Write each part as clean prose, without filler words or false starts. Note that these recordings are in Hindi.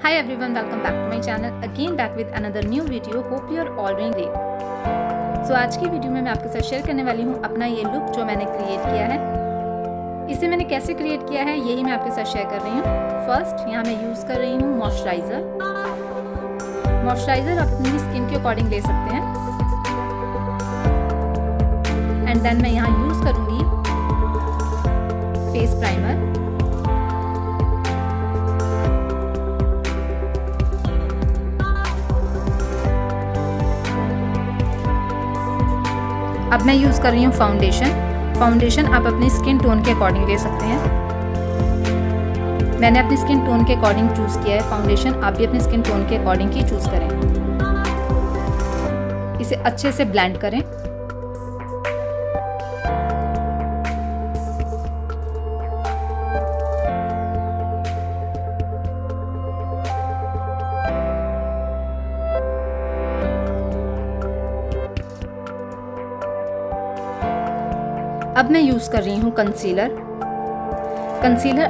Hi everyone, welcome back to my channel. Again back with another new video. Hope you are all doing great. So आज की वीडियो में मैं आपके साथ शेयर करने वाली हूँ अपना ये लुक जो मैंने क्रिएट किया है। इसे मैंने कैसे क्रिएट किया है यही मैं आपके साथ शेयर कर रही हूँ। फर्स्ट यहाँ मैं यूज़ कर रही हूँ मॉइस्चराइज़र। मॉइस्चराइज़र आप अपनी स्किन के अकॉर्डिंग ले सकते हैं। एंड देन मैं यहाँ यूज़ करूँगी फेस प्राइमर। अब मैं यूज़ कर रही हूँ फाउंडेशन आप अपनी स्किन टोन के अकॉर्डिंग ले सकते हैं। मैंने अपनी स्किन टोन के अकॉर्डिंग चूज़ किया है फाउंडेशन, आप भी अपनी स्किन टोन के अकॉर्डिंग ही चूज़ करें। इसे अच्छे से ब्लेंड करें। अब मैं यूज़ कर रही हूँ कंसीलर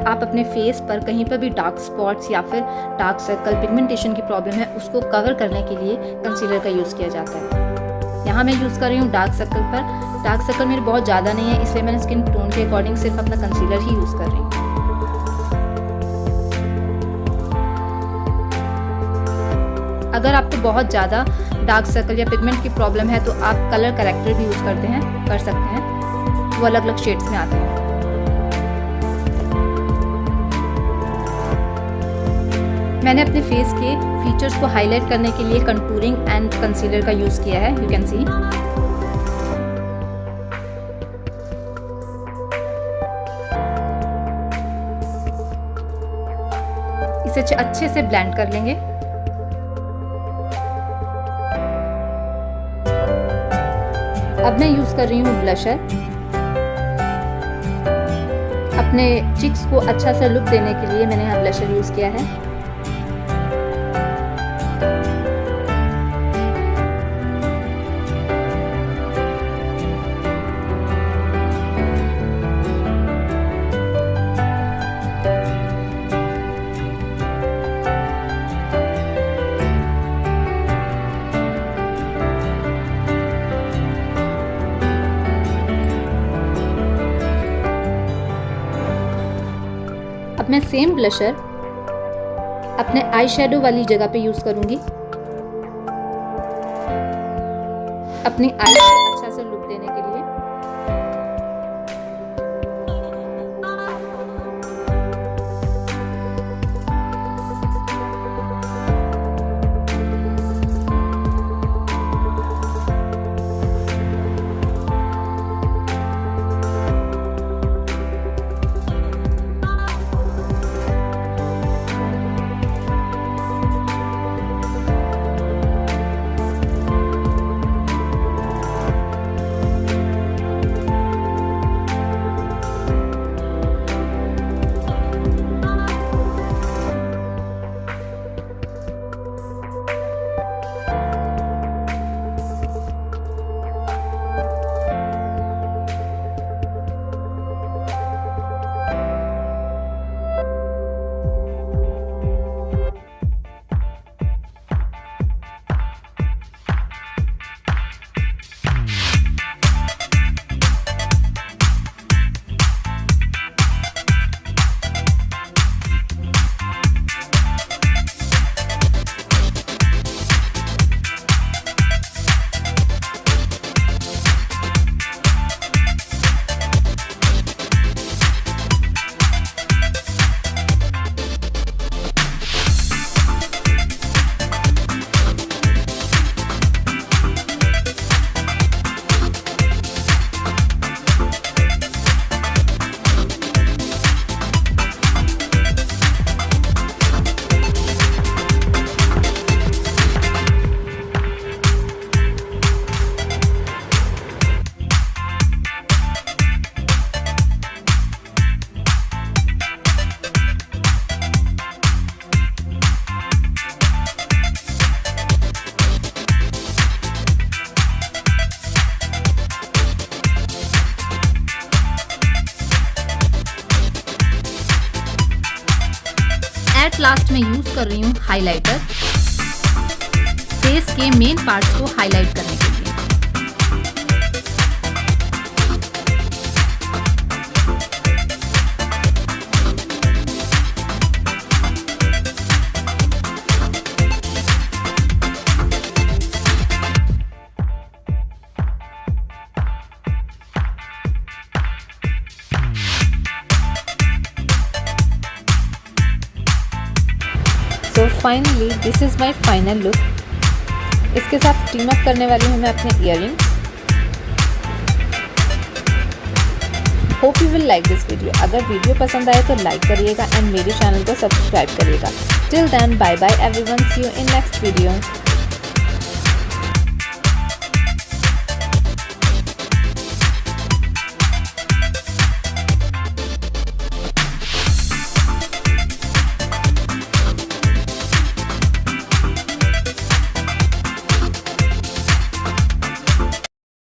आप अपने फेस पर कहीं पर भी डार्क स्पॉट्स या फिर डार्क सर्कल पिगमेंटेशन की प्रॉब्लम है उसको कवर करने के लिए कंसीलर का यूज़ किया जाता है। यहाँ मैं यूज़ कर रही हूँ डार्क सर्कल पर। डार्क सर्कल मेरे बहुत ज़्यादा नहीं है, इसलिए मैंने स्किन टोन के अकॉर्डिंग सिर्फ अपना कंसीलर ही यूज़ कर रही हूँ। अगर आपको बहुत ज़्यादा डार्क सर्कल या पिगमेंट की प्रॉब्लम है तो आप कलर करेक्टर भी यूज़ कर सकते हैं, वो अलग अलग शेड्स में आते हैं। मैंने अपने फेस के फीचर्स को हाईलाइट करने के लिए कंटूरिंग एंड कंसीलर का यूज़ किया है, यू कैन सी। इसे अच्छे से ब्लेंड कर लेंगे। अब मैं यूज़ कर रही हूँ ब्लशर। अपने चिक्स को अच्छा सा लुक देने के लिए मैंने यहाँ ब्लशर यूज़ किया है। अब मैं सेम ब्लशर अपने आई शेडो वाली जगह पे यूज़ करूँगी, अपनी आई को अच्छा से लुक देने के लिए। लास्ट में यूज कर रही हूँ हाइलाइटर, फेस के मेन पार्ट्स को हाईलाइट करने के लिए। So finally this is my final look. इसके साथ टीम अप करने वाली हूँ मैं अपने earrings. Hope you will like this video. अगर वीडियो पसंद आए तो लाइक करिएगा एंड मेरे चैनल को सब्सक्राइब करिएगा। Till then bye bye everyone, see you in next video.